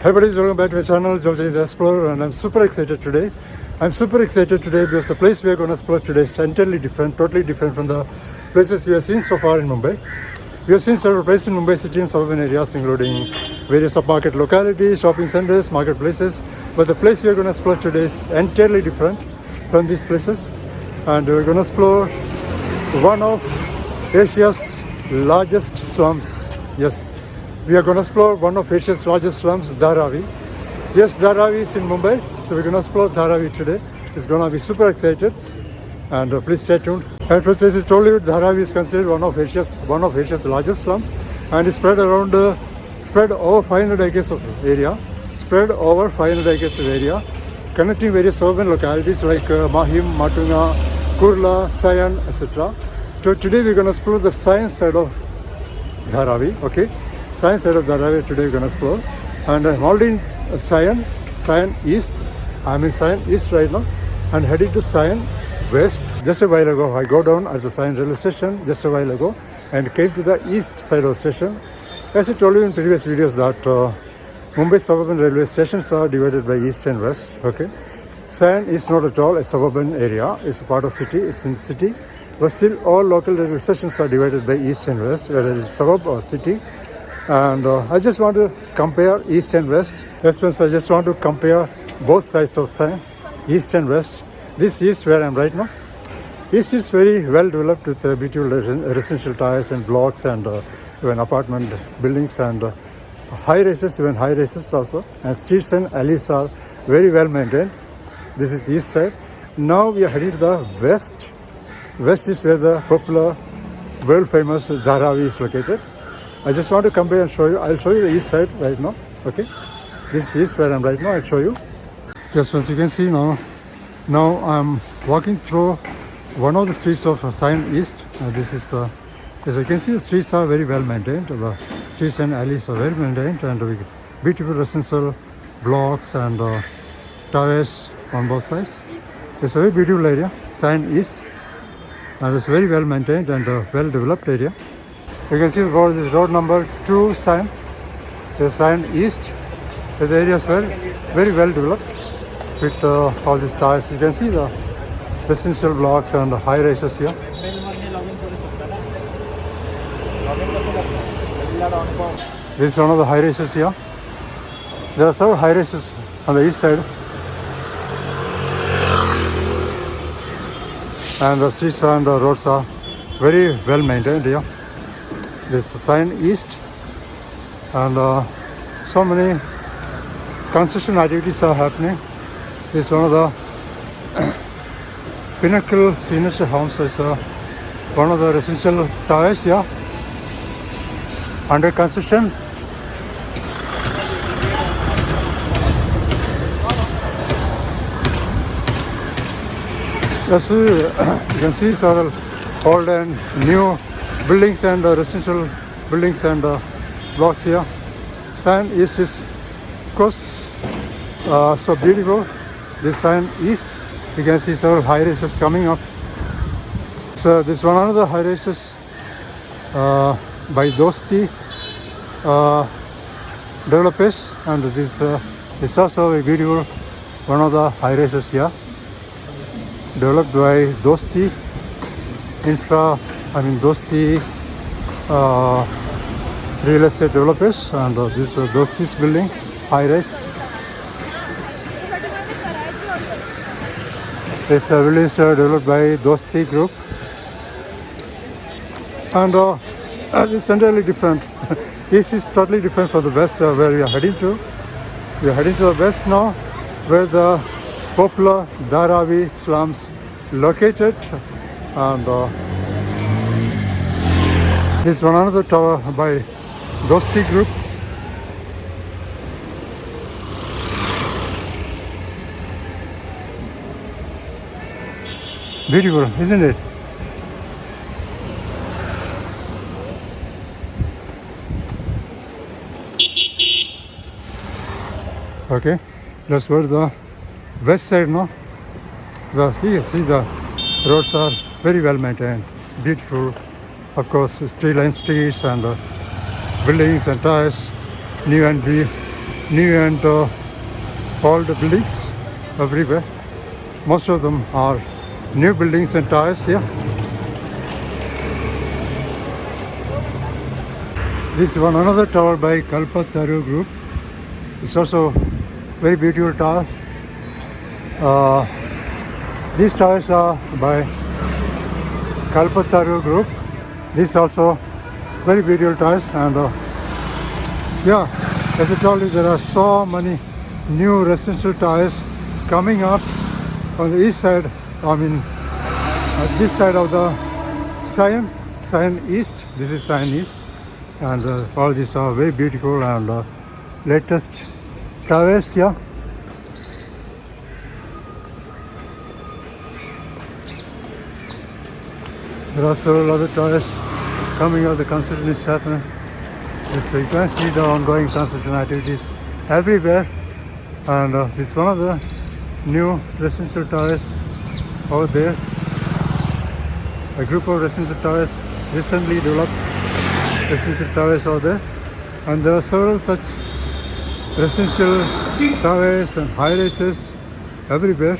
Hey buddies, welcome back to my channel, George the Explorer, and I'm super excited today. Because the place we are going to explore today is entirely different, totally different from the places we have seen so far in Mumbai. We have seen several places in Mumbai city and suburban areas, including various upmarket localities, shopping centers, marketplaces. But the place we are going to explore today is entirely different from these places. And we're going to explore one of Asia's largest slums. Yes, we are going to explore one of Asia's largest slums, Dharavi. Yes, Dharavi is in Mumbai, so we're going to explore Dharavi today. It's going to be super excited, and please stay tuned. And first, as I told you, Dharavi is considered one of Asia's largest slums, and it's spread over 500 acres of area, connecting various urban localities like Mahim, Matunga, Kurla, Sion, etc. So today we're going to explore the science side of Dharavi. Okay. Science side of Dharavi today we're going to explore, and I'm already in Sion East. I'm in Sion East right now and heading to Sion West. Just a while ago, I go down at the Sion railway station just a while ago and came to the east side of the station. As I told you in previous videos that Mumbai suburban railway stations are divided by east and west. Okay, Sion is not at all a suburban area. It's a part of city. It's in the city, but still all local railway stations are divided by east and west, whether it's suburb or city. And I just want to compare east and west. Yes, friends, I just want to compare both sides of Sion, east and west. This east where I am right now, east is very well developed with beautiful residential towers and blocks and even apartment buildings and high rises also. And streets and alleys are very well maintained. This is east side. Now we are heading to the west. West is where the popular, world famous Dharavi is located. I just want to compare and show you. I'll show you the east side right now. Okay, this is where I'm right now. I'll show you. Yes, as you can see now I'm walking through one of the streets of Sion East. This is, as you can see, the streets are very well maintained. The streets and alleys are very maintained, and with beautiful residential blocks and towers on both sides. It's a very beautiful area, Sion East, and it's very well maintained and well developed area. You can see the road, this road number 2 Sion, the Sion East. The area is very well developed with all these towers. You can see the residential blocks and the high rises here. This is one of the high rises here. There are several high rises on the east side. And the streets and the roads are very well maintained here. This is the Sion East, and so many construction activities are happening. This is one of the pinnacle signature homes. Is one of the residential towers here under construction. Yes, you can see several old and new buildings and residential buildings and blocks here. Sion East is, of course, so beautiful. This Sion East, you can see several high rises coming up. So this one another high rises by Dosti developers, and this is also a beautiful one of the high rises here, developed by Dosti Dosti real estate developers, and this Dosti's building, high rise. This building is developed by Dosti Group, and it's entirely different. East is totally different from the west, where we are heading to. We are heading to the west now, where the popular Dharavi slums located, and this is one another tower by Dosti Group. Beautiful, isn't it? Okay, let's go to the west side now. You see the roads are very well maintained, beautiful. Of course, with tree-lined streets and buildings and towers, new and new and old buildings everywhere. Most of them are new buildings and towers here. This one another tower by Kalpataru Group. It's also very beautiful tower. These towers are by Kalpataru Group. This also very beautiful towers, and yeah, as I told you, there are so many new residential towers coming up on the east side. I mean, this side of the Sion East. This is Sion East, and all these are very beautiful and latest towers. Yeah. There are several other towers coming up. The construction is happening. So you can see the ongoing construction activities everywhere. And this is one of the new residential towers over there. A group of residential towers, recently developed residential towers over there. And there are several such residential towers and high rises everywhere.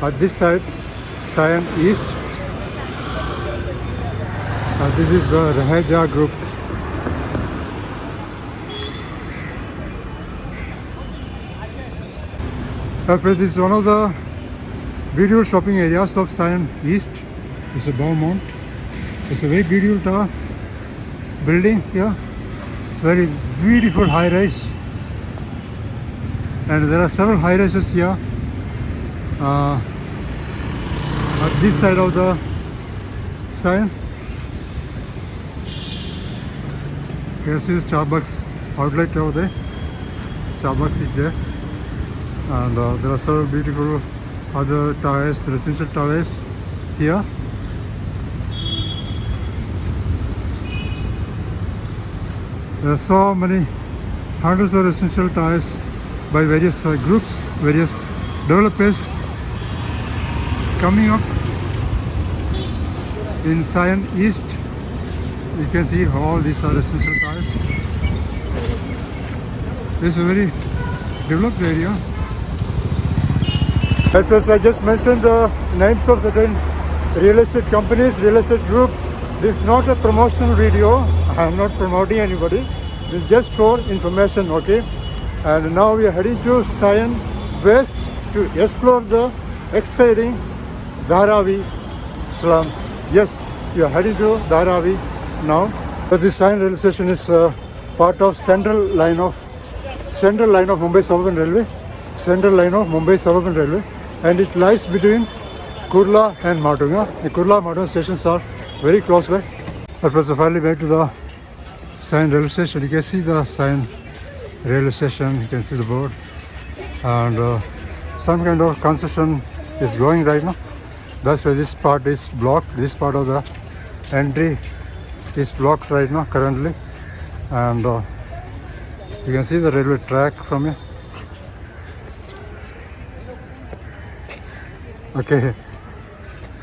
At this side, Sion East. This is the Raheja Groups. This is one of the beautiful shopping areas of Sion East. It's a Beaumont. It's a very beautiful tower building here. Very beautiful high rise. And there are several high rises here. At this side of the Sion. You can see the Starbucks outlet over there. Starbucks is there. And there are several beautiful other towers, residential towers here. There are so many hundreds of residential towers by various groups, various developers coming up in Sion East. You can see all these are residential towers. This is a very developed area. At first, I just mentioned the names of certain real estate companies, real estate group. This is not a promotional video. I am not promoting anybody. This is just for information, okay? And now we are heading to Sion West to explore the exciting Dharavi slums. Yes, we are heading to Dharavi now. But this Sion railway station is part of central line of Mumbai Suburban Railway. Central line of Mumbai Suburban Railway, and it lies between Kurla and Matunga. The Kurla and Matunga stations are very close by. At first, I finally went to the Sion railway station. You can see the Sion railway station. You can see the board, and some kind of construction is going right now. That's why this part is blocked. This part of the entry is blocked right now currently, and you can see the railway track from here. Okay,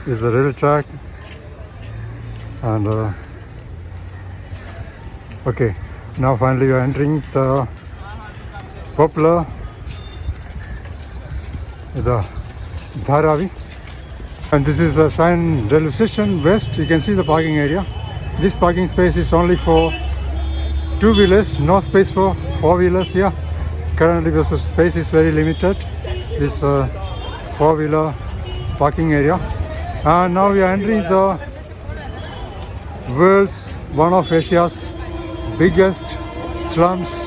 this is the railway track, and okay, now finally we are entering the popular Dharavi, and this is the Sion railway station west. You can see the parking area. This parking space is only for two-wheelers, no space for four-wheelers here. Currently the space is very limited. This four-wheeler parking area. And now we are entering the world's, one of Asia's biggest slums,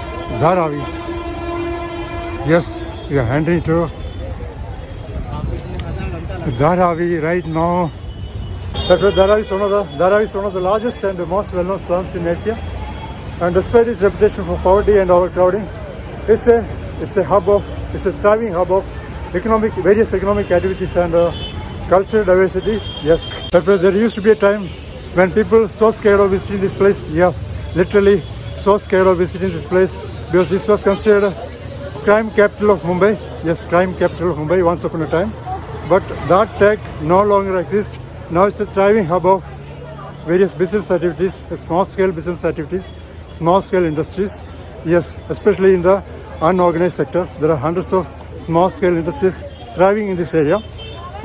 Dharavi. Yes, we are entering to Dharavi right now. Dharavi is one of the largest and the most well-known slums in Asia. And despite its reputation for poverty and overcrowding, it's a thriving hub of various economic activities and cultural diversities. Yes, there used to be a time when people so scared of visiting this place. Yes, literally so scared of visiting this place because this was considered crime capital of Mumbai. Yes, crime capital of Mumbai once upon a time. But that tag no longer exists. Now it's a thriving hub of various business activities, small-scale business activities, small-scale industries, Yes, especially in the unorganized sector. There are hundreds of small-scale industries thriving in this area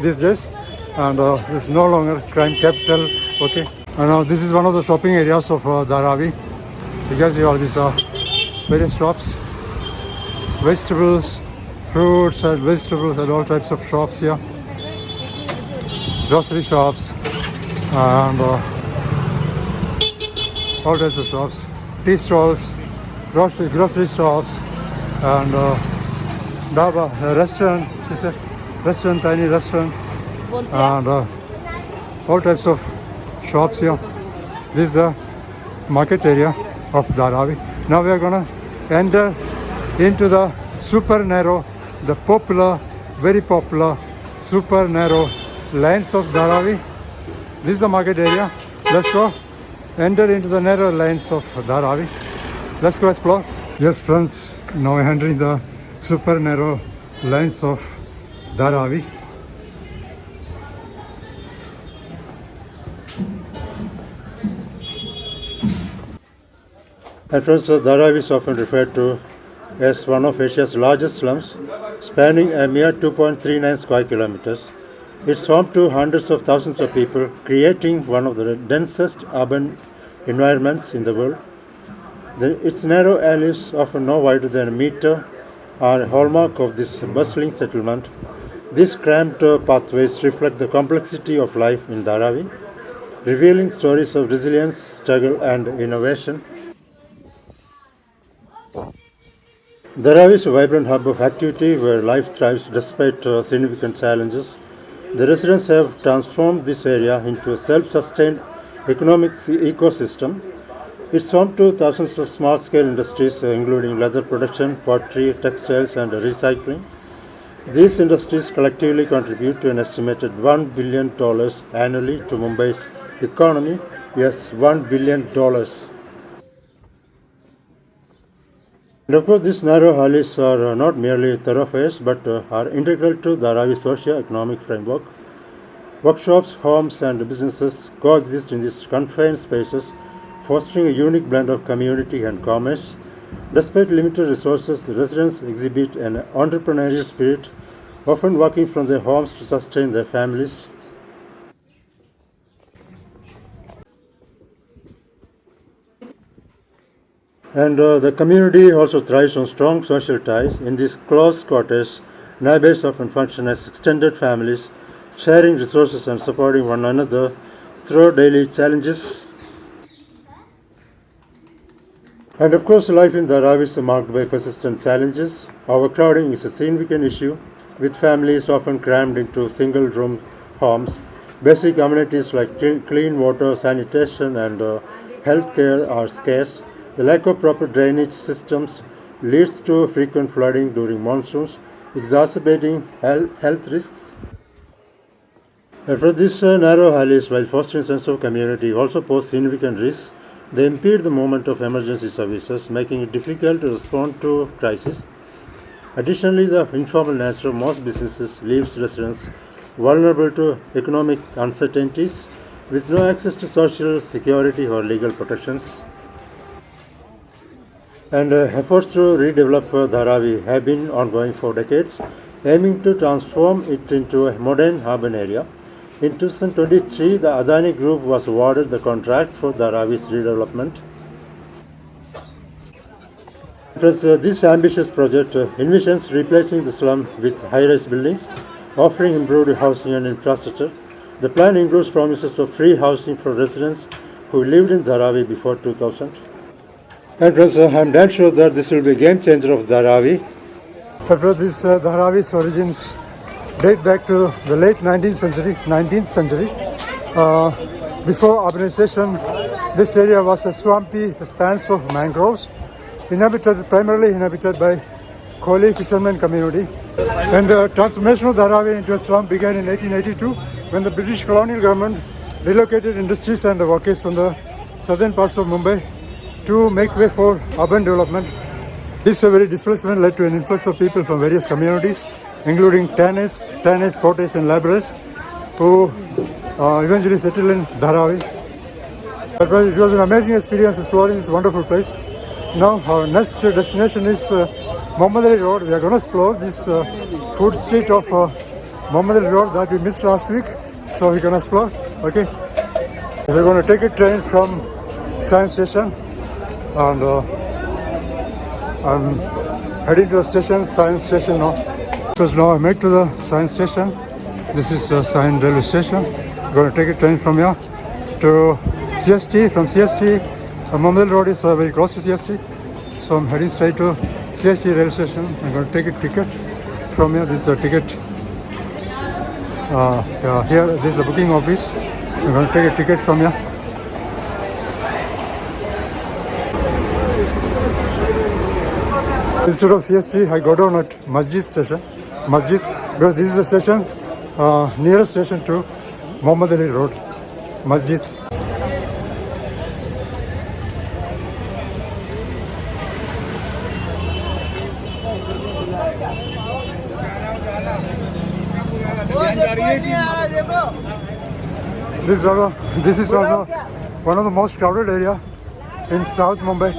these days, and it's no longer crime capital. Okay, and now this is one of the shopping areas of Dharavi, because you have these various shops, vegetables, fruits and vegetables, and all types of shops here, grocery shops, and all types of shops, tea stalls, grocery shops, and dhaba, a restaurant, it's a restaurant, tiny restaurant, and all types of shops here. This is the market area of Dharavi. Now we are gonna enter into the super narrow, the popular, very popular super narrow lanes of Dharavi. This is the market area. Let's go enter into the narrow lanes of Dharavi. Let's go explore. Yes, friends, now we're entering the super narrow lanes of Dharavi. And friends, Dharavi is often referred to as one of Asia's largest slums, spanning a mere 2.39 square kilometers. It's home to hundreds of thousands of people, creating one of the densest urban environments in the world. Its narrow alleys, often no wider than a meter, are a hallmark of this bustling settlement. These cramped pathways reflect the complexity of life in Dharavi, revealing stories of resilience, struggle, and innovation. Dharavi is a vibrant hub of activity where life thrives despite significant challenges. The residents have transformed this area into a self-sustained economic ecosystem. It's home to thousands of small-scale industries, including leather production, pottery, textiles, and recycling. These industries collectively contribute to an estimated $1 billion annually to Mumbai's economy. Yes, $1 billion. And of course, these narrow alleys are not merely thoroughfares, but are integral to Dharavi's socio-economic framework. Workshops, homes, and businesses coexist in these confined spaces, fostering a unique blend of community and commerce. Despite limited resources, the residents exhibit an entrepreneurial spirit, often working from their homes to sustain their families. And the community also thrives on strong social ties. In these close quarters, neighbors often function as extended families, sharing resources and supporting one another through daily challenges. And of course, life in Dharavi is marked by persistent challenges. Overcrowding is a significant issue, with families often crammed into single-room homes. Basic amenities like clean water, sanitation, and health care are scarce. The lack of proper drainage systems leads to frequent flooding during monsoons, exacerbating health risks. For these narrow alleys, while fostering a sense of community, also pose significant risks. They impede the movement of emergency services, making it difficult to respond to crises. Additionally, the informal nature of most businesses leaves residents vulnerable to economic uncertainties with no access to social security or legal protections. And efforts to redevelop Dharavi have been ongoing for decades, aiming to transform it into a modern urban area. In 2023, the Adani Group was awarded the contract for Dharavi's redevelopment. This ambitious project envisions replacing the slum with high-rise buildings, offering improved housing and infrastructure. The plan includes promises of free housing for residents who lived in Dharavi before 2000. And friends, I'm damn sure that this will be a game changer of Dharavi. But this Dharavi's origins date back to the late 19th century. Before urbanization, this area was a swampy expanse of mangroves, primarily inhabited by Koli fishermen community. And the transformation of Dharavi into a slum began in 1882 when the British colonial government relocated industries and workers from the southern parts of Mumbai to make way for urban development. This very displacement led to an influx of people from various communities, including tanners, porters, and laborers, who eventually settled in Dharavi. It was an amazing experience exploring this wonderful place. Now our next destination is Muhammad Ali Road. We are going to explore this food street of Muhammad Ali Road that we missed last week. So we're going to explore. Okay. So we're going to take a train from Science Station and I'm heading to the station, Science Station now. Because now I made to the Science Station. This is Science Railway Station. I'm going to take a train from here to CST. From CST, Muhammad Ali Road is very close to CST. So I'm heading straight to CST railway station. I'm going to take a ticket from here. This is a ticket. Here, this is the booking office. I'm going to take a ticket from here. Instead of CST, I go down at Masjid station. Masjid, because this is the station, nearest station to Muhammad Ali Road. Masjid. This is also one of the most crowded area in South Mumbai.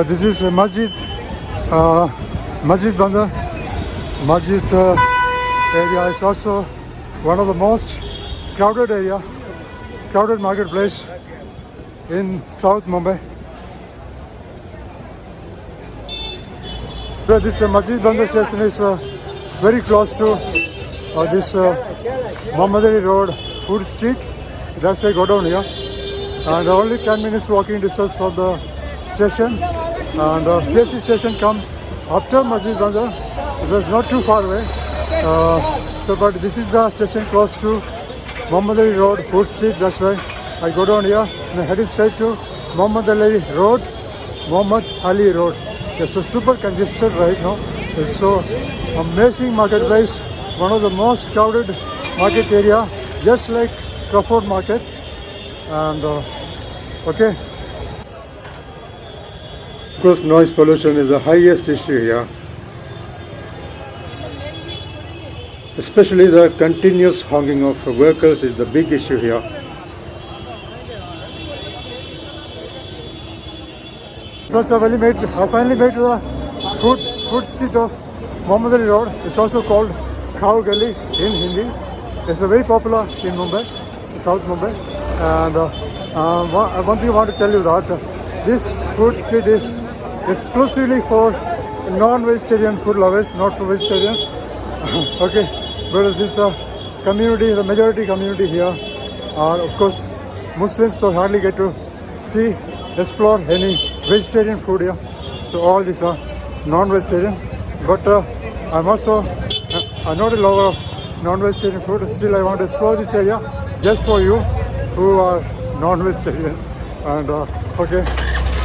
This is Masjid, Masjid Bandar. Masjid area is also one of the most crowded area, crowded marketplace in South Mumbai. This Masjid Bandar station is very close to this Muhammad Ali Road food street. That's why I go down here. And only 10 minutes walking distance from the station. And CSC station comes after Masjid Bandar, so it's not too far away. But this is the station close to Muhammad Ali Road food street. That's why I go down here and I head straight to Muhammad Ali Road. Muhammad Ali Road. It's so super congested right now. It's so amazing marketplace, one of the most crowded market area, just like Crawford Market. And okay. Of course, noise pollution is the highest issue here. Especially the continuous honking of vehicles is the big issue here. Plus, I finally made to the food street of Muhammad Ali Road. It's also called Khao Gali in Hindi. It's very popular in Mumbai, South Mumbai. And one thing I want to tell you that this food street is exclusively for non-vegetarian food lovers, not for vegetarians. Okay, because this community, the majority community here are of course Muslims, so hardly get to see, explore any vegetarian food here. So all these are non-vegetarian. But I'm also not a lover of non-vegetarian food. Still, I want to explore this area just for you who are non-vegetarians. And okay,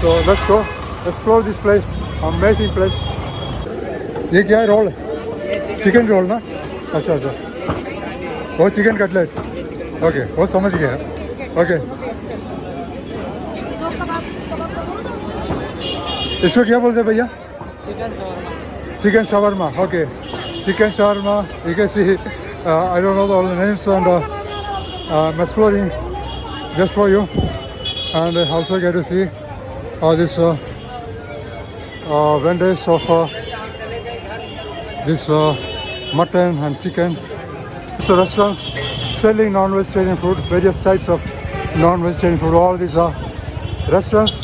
so let's go explore this place. Amazing place. ये क्या है role? Chicken roll ना? अच्छा अच्छा. वो chicken cutlet. Okay, वो समझ गया. ओके. इसको क्या बोलते हैं भैया? Chicken shawarma. Okay. Chicken shawarma. You can see. I don't know all the names, and I'm exploring just for you, and I also get to see all this vendors of this mutton and chicken. So restaurants selling non-vegetarian food, various types of non-vegetarian food. All these are restaurants.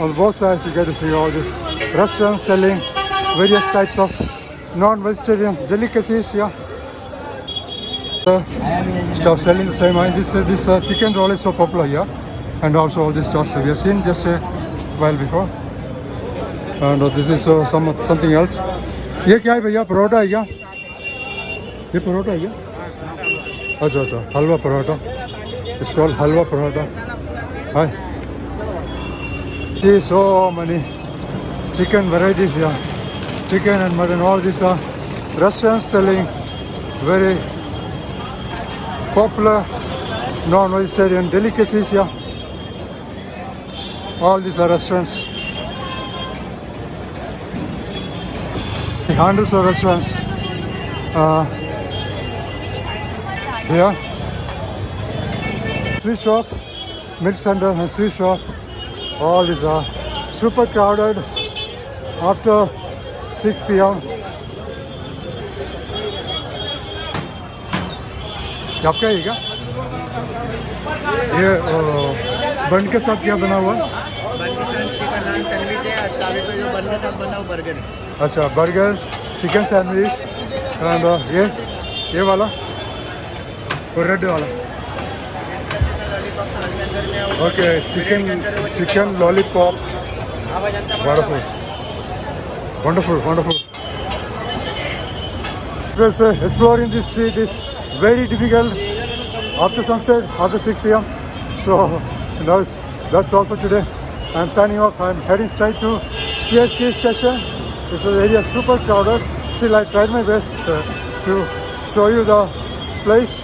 On both sides you get to see all these restaurants selling various types of non-vegetarian delicacies. Yeah. Stuff selling the same. This chicken roll is so popular here, and also all these stuff we have seen just a while before. And this is something else. ये क्या है भैया? परोठा है क्या? ये परोठा है क्या? अच्छा अच्छा, हलवा paratha. It's called halwa paratha. Hi. See so many chicken varieties here. Chicken and mutton, all these are restaurants selling very popular non-vegetarian delicacies here. All these are restaurants. Hundreds of restaurants here. Sweet shop milk center and sweet shop. All is super crowded after 6 p.m. ये आपका है क्या? ये बन के साथ क्या बना हुआ? बन के साथ चिकन नान सैंडविच है और तावे पे जो बन के साथ बना वो बर्गर है। अच्छा, बर्गर, चिकन सैंडविच एंड ये वाला और रेड वाला. Okay, chicken lollipop. Wonderful, wonderful, wonderful. Because exploring this street is very difficult after sunset, after 6 p.m. So that's all for today. I'm signing off. I'm heading straight to CSK station. This area is super crowded. Still, I tried my best to show you the place.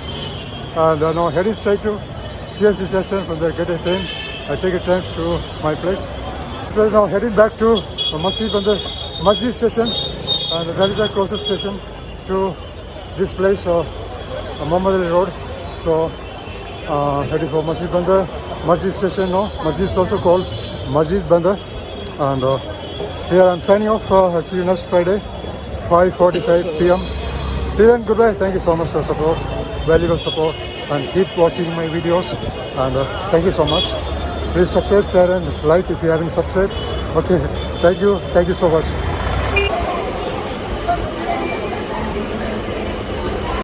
And now heading straight to CSK station. From there, get a train. I take a train to my place. We're now heading back to Masjid station, and that is the closest station to this place, Muhammad Ali Road. So heading for Masjid Bandar, Masjid station. No, Masjid is also called Masjid Bandar. And here I'm signing off. I'll see you next Friday, 5:45 p.m. Till then, goodbye. Thank you so much for support, valuable support, and keep watching my videos. And thank you so much. Please subscribe, share, and like if you haven't subscribed. Okay, thank you so much.